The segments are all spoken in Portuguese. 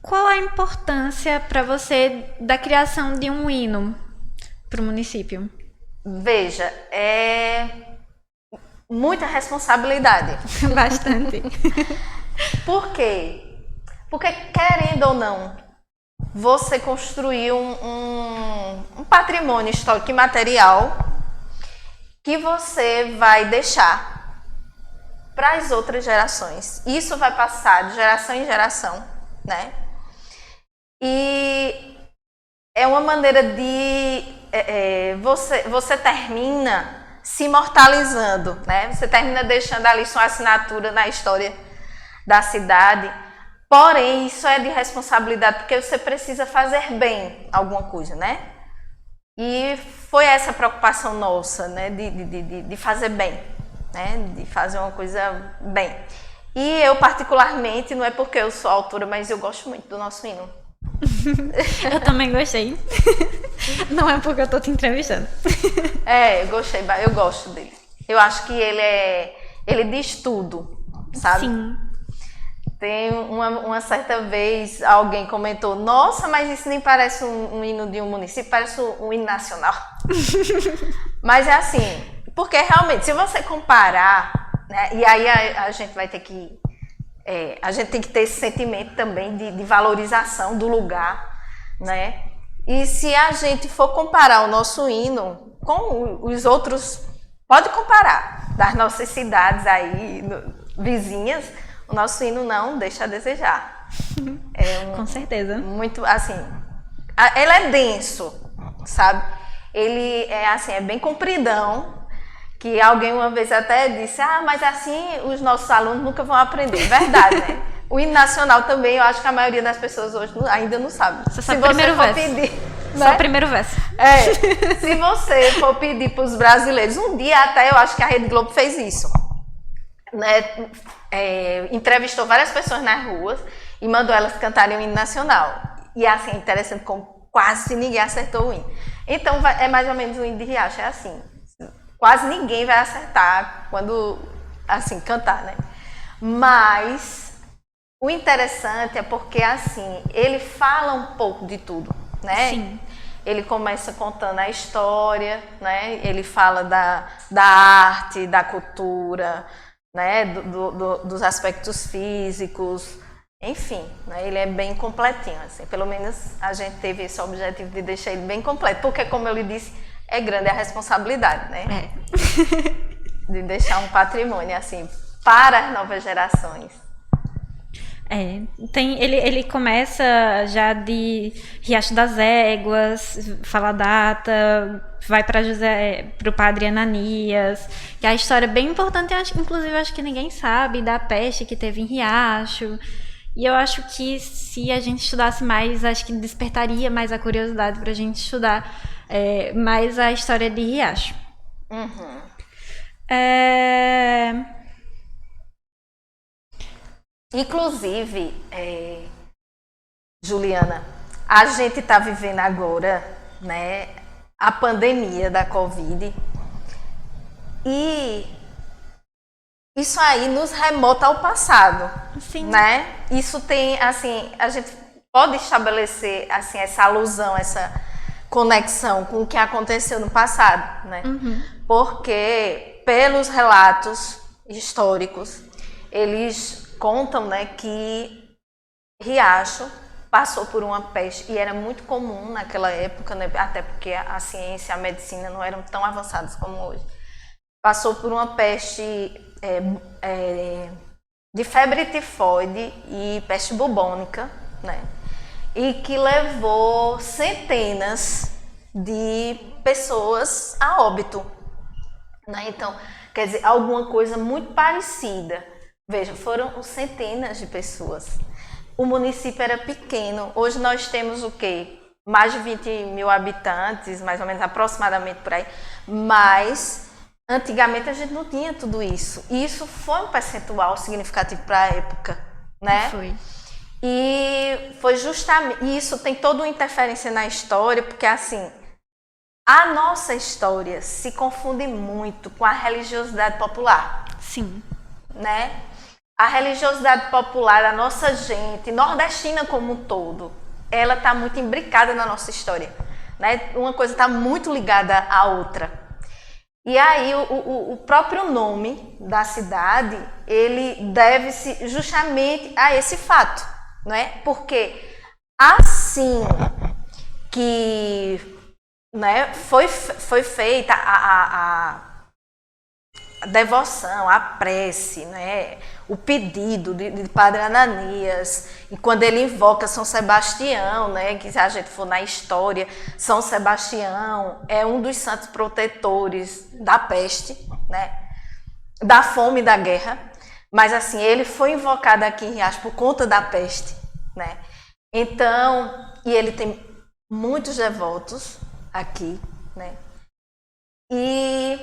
Qual a importância para você da criação de um hino para o município? Veja, é muita responsabilidade. Bastante. Por quê? Porque, querendo ou não, você construiu um patrimônio histórico e material que você vai deixar para as outras gerações. Isso vai passar de geração em geração, né? E é uma maneira de você termina se imortalizando, né? Você termina deixando ali sua assinatura na história da cidade. Porém, isso é de responsabilidade, porque você precisa fazer bem alguma coisa, né? E foi essa a preocupação nossa, né? De fazer bem, né? De fazer uma coisa bem. E eu, particularmente, não é porque eu sou autora, mas eu gosto muito do nosso hino. Eu também gostei. Não é porque eu tô te entrevistando. Eu gosto dele. Eu acho que ele diz tudo, sabe? Sim. Tem uma certa vez alguém comentou: nossa, mas isso nem parece um hino de um município, parece um hino nacional. Mas é assim, porque realmente, se você comparar, né, e aí a gente vai ter que a gente tem que ter esse sentimento também de valorização do lugar, né? E se a gente for comparar o nosso hino com os outros, pode comparar, das nossas cidades aí, vizinhas, o nosso hino não deixa a desejar. Com certeza. Muito, assim, ele é denso, sabe? Ele é assim, é bem compridão, que alguém uma vez até disse: mas assim os nossos alunos nunca vão aprender. Verdade, né? O hino nacional também, eu acho que a maioria das pessoas hoje ainda não sabe. Só sabe o primeiro verso. Pedir, né? Só o primeiro verso. Se você for pedir para os brasileiros, um dia até eu acho que a Rede Globo fez isso, né? Entrevistou várias pessoas nas ruas e mandou elas cantarem o hino nacional. E assim, é interessante como quase ninguém acertou o hino. Então, é mais ou menos o hino de Riacho, é assim. Quase ninguém vai acertar quando, assim, cantar, né? Mas o interessante é porque, assim, ele fala um pouco de tudo, né? Sim. Ele começa contando a história, né? Ele fala da arte, da cultura, né? Dos aspectos físicos, enfim, né? Ele é bem completinho, assim. Pelo menos a gente teve esse objetivo de deixar ele bem completo, porque, como eu lhe disse, é grande a responsabilidade, né? De deixar um patrimônio, assim, para as novas gerações. Ele começa já de Riacho das Éguas, fala a data, vai para o padre Ananias, que a história é bem importante, inclusive acho que ninguém sabe, da peste que teve em Riacho. E eu acho que se a gente estudasse mais, acho que despertaria mais a curiosidade para a gente estudar mais a história de Riacho. Uhum. Inclusive, Juliana, a gente está vivendo agora, né, a pandemia da Covid, e isso aí nos remota ao passado. Sim. Né? Isso tem, assim, a gente pode estabelecer, assim, essa alusão, essa conexão com o que aconteceu no passado, né? Uhum. Porque, pelos relatos históricos, eles contam, né, que Riacho passou por uma peste, e era muito comum naquela época, né, até porque a ciência e a medicina não eram tão avançadas como hoje. Passou por uma peste de febre tifoide e peste bubônica, né? E que levou centenas de pessoas a óbito, né? Então, quer dizer, alguma coisa muito parecida. Veja, foram centenas de pessoas. O município era pequeno. Hoje nós temos o quê? Mais de 20 mil habitantes, mais ou menos, aproximadamente por aí. Mas antigamente a gente não tinha tudo isso. E isso foi um percentual significativo para a época, né? Foi. E foi justamente... E isso tem toda uma interferência na história, porque assim, a nossa história se confunde muito com a religiosidade popular. Sim. Né? a religiosidade popular, a nossa gente, nordestina como um todo, ela está muito imbricada na nossa história, né? Uma coisa está muito ligada à outra. E aí o próprio nome da cidade, ele deve-se justamente a esse fato, não é? Porque assim que, né, foi feita a devoção, a prece, né, o pedido de Padre Ananias, e quando ele invoca São Sebastião, né, que se a gente for na história, São Sebastião é um dos santos protetores da peste, né, da fome e da guerra, mas assim, ele foi invocado aqui em Riacho por conta da peste, né, então, e ele tem muitos devotos aqui, né, e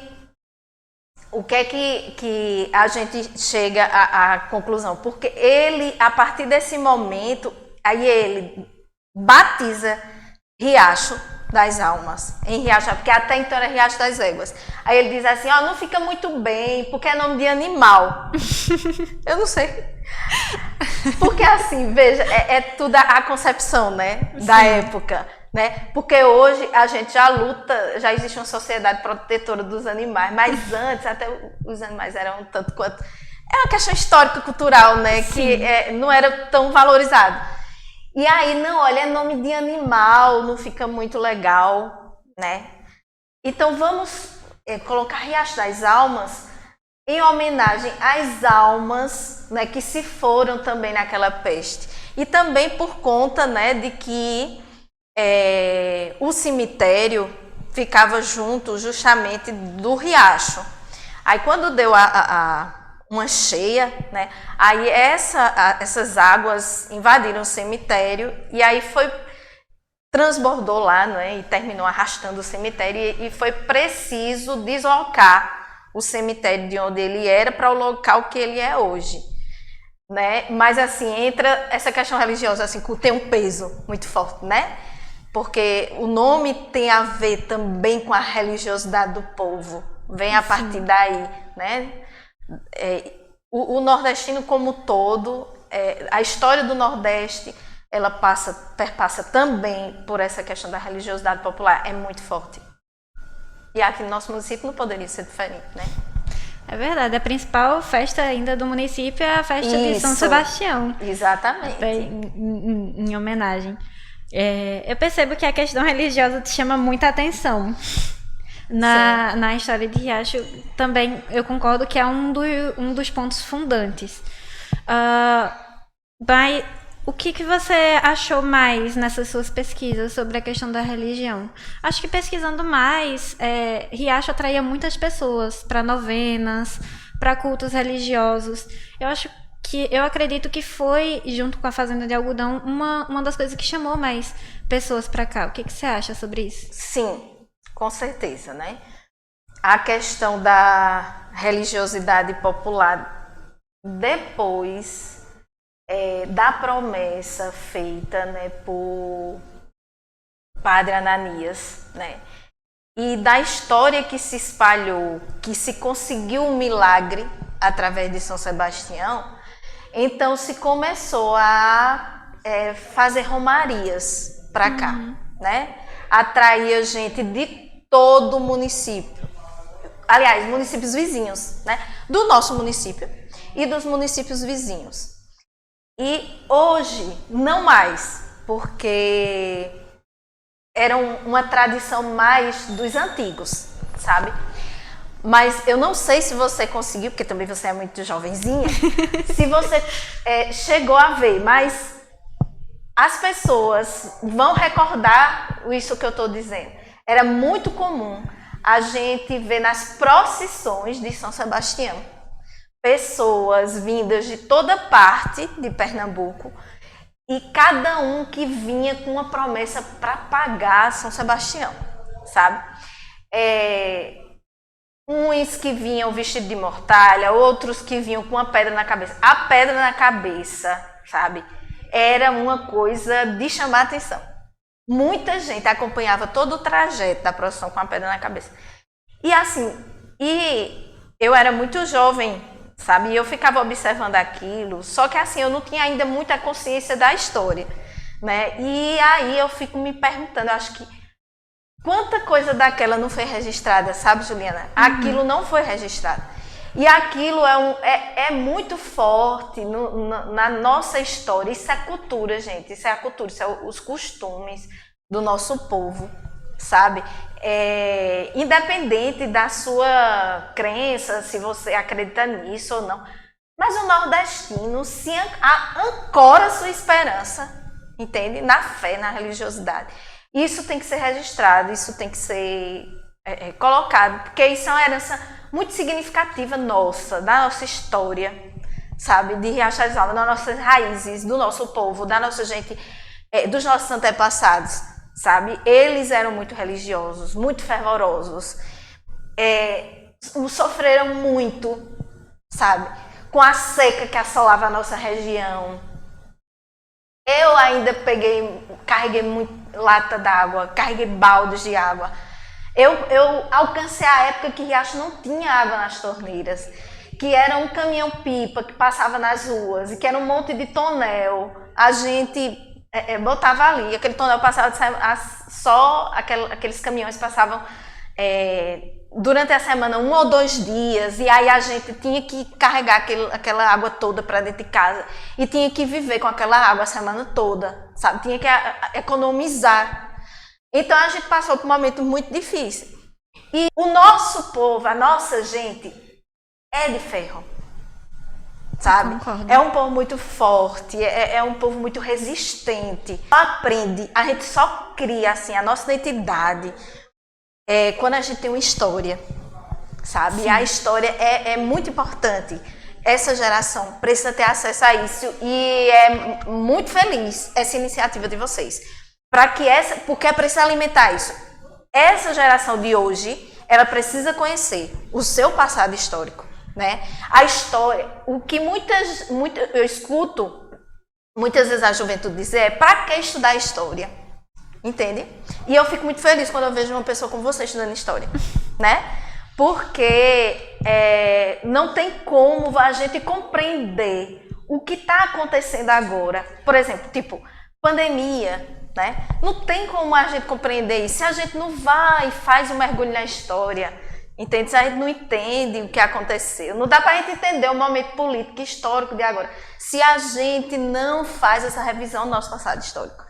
o que é que a gente chega à conclusão? Porque ele, a partir desse momento, aí ele batiza Riacho das Almas, em Riacho, porque até então era Riacho das Éguas. Aí ele diz assim, ó, não fica muito bem, porque é nome de animal. Eu não sei. Porque assim, veja, é tudo a concepção, né, da época. Né? Porque hoje a gente já luta, já existe uma sociedade protetora dos animais, mas antes até os animais eram um tanto quanto... É uma questão histórica, cultural, né? Que não era tão valorizado. E aí, não, olha, é nome de animal, não fica muito legal, né? Então vamos colocar Riacho das Almas em homenagem às almas, né, que se foram também naquela peste. E também por conta, né, de que o cemitério ficava junto justamente do riacho. Aí quando deu uma cheia, né, aí essas águas invadiram o cemitério e aí transbordou lá, né, e terminou arrastando o cemitério e foi preciso deslocar o cemitério de onde ele era para o local que ele é hoje. Né? Mas assim, entra essa questão religiosa, assim, tem um peso muito forte, né? Porque o nome tem a ver também com a religiosidade do povo, vem a partir daí, né? O nordestino como todo, a história do Nordeste, ela perpassa também por essa questão da religiosidade popular, é muito forte. E aqui no nosso município não poderia ser diferente, né? É verdade, a principal festa ainda do município é a festa de São Sebastião. Exatamente. Em homenagem. Eu percebo que a questão religiosa te chama muita atenção. Na história de Riacho, também eu concordo que é um dos pontos fundantes. Mas o que você achou mais nessas suas pesquisas sobre a questão da religião? Acho que pesquisando mais, Riacho atraía muitas pessoas para novenas, para cultos religiosos. Eu acredito que foi, junto com a Fazenda de Algodão, uma das coisas que chamou mais pessoas para cá. O que você acha sobre isso? Sim, com certeza, né? A questão da religiosidade popular, depois da promessa feita, né, por Padre Ananias, né, e da história que se espalhou, que se conseguiu um milagre através de São Sebastião, então se começou a fazer romarias para cá, né? Atraía gente de todo o município, aliás, municípios vizinhos, né? Do nosso município e dos municípios vizinhos. E hoje, não mais, porque era uma tradição mais dos antigos, sabe? Mas eu não sei se você conseguiu, porque também você é muito jovenzinha, se você chegou a ver, mas as pessoas vão recordar isso que eu estou dizendo. Era muito comum a gente ver nas procissões de São Sebastião pessoas vindas de toda parte de Pernambuco e cada um que vinha com uma promessa para pagar São Sebastião, sabe? Uns que vinham vestidos de mortalha, outros que vinham com uma pedra na cabeça. A pedra na cabeça, sabe? Era uma coisa de chamar a atenção. Muita gente acompanhava todo o trajeto da procissão com a pedra na cabeça. E assim, eu era muito jovem, sabe? E eu ficava observando aquilo, só que assim, eu não tinha ainda muita consciência da história, né? E aí eu fico me perguntando, eu acho que quanta coisa daquela não foi registrada, sabe, Juliana? Aquilo não foi registrado. E aquilo é muito forte na nossa história. Isso é cultura, gente. Isso é a cultura, isso é os costumes do nosso povo, sabe? Independente da sua crença, se você acredita nisso ou não. Mas o nordestino se ancora sua esperança, entende? Na fé, na religiosidade. Isso tem que ser registrado, isso tem que ser colocado, porque isso é uma herança muito significativa nossa, da nossa história, sabe? De Riacho das Almas, das nossas raízes, do nosso povo, da nossa gente, dos nossos antepassados, sabe? Eles eram muito religiosos, muito fervorosos, sofreram muito, sabe? Com a seca que assolava a nossa região. Eu ainda carreguei muito lata d'água, carreguei baldes de água. Eu alcancei a época que Riacho não tinha água nas torneiras, que era um caminhão-pipa que passava nas ruas, e que era um monte de tonel. A gente botava ali, aquele tonel passava, só aqueles caminhões passavam durante a semana 1 ou 2 dias, e aí a gente tinha que carregar aquela água toda para dentro de casa, e tinha que viver com aquela água a semana toda, sabe? Tinha que economizar. Então a gente passou por um momento muito difícil. E o nosso povo, a nossa gente, é de ferro, sabe? É um povo muito forte, é um povo muito resistente. Aprende, a gente só cria assim a nossa identidade quando a gente tem uma história, sabe? Sim. A história é muito importante. Essa geração precisa ter acesso a isso e é muito feliz essa iniciativa de vocês. Porque é preciso alimentar isso. Essa geração de hoje, ela precisa conhecer o seu passado histórico, né? A história, o que eu escuto muitas vezes a juventude dizer para que estudar história? Entende? E eu fico muito feliz quando eu vejo uma pessoa como você estudando história, né? Porque não tem como a gente compreender o que está acontecendo agora. Por exemplo, tipo, pandemia, né? Não tem como a gente compreender isso se a gente não vai e faz um mergulho na história, entende? Se a gente não entende o que aconteceu, não dá para a gente entender o momento político e histórico de agora, se a gente não faz essa revisão do nosso passado histórico.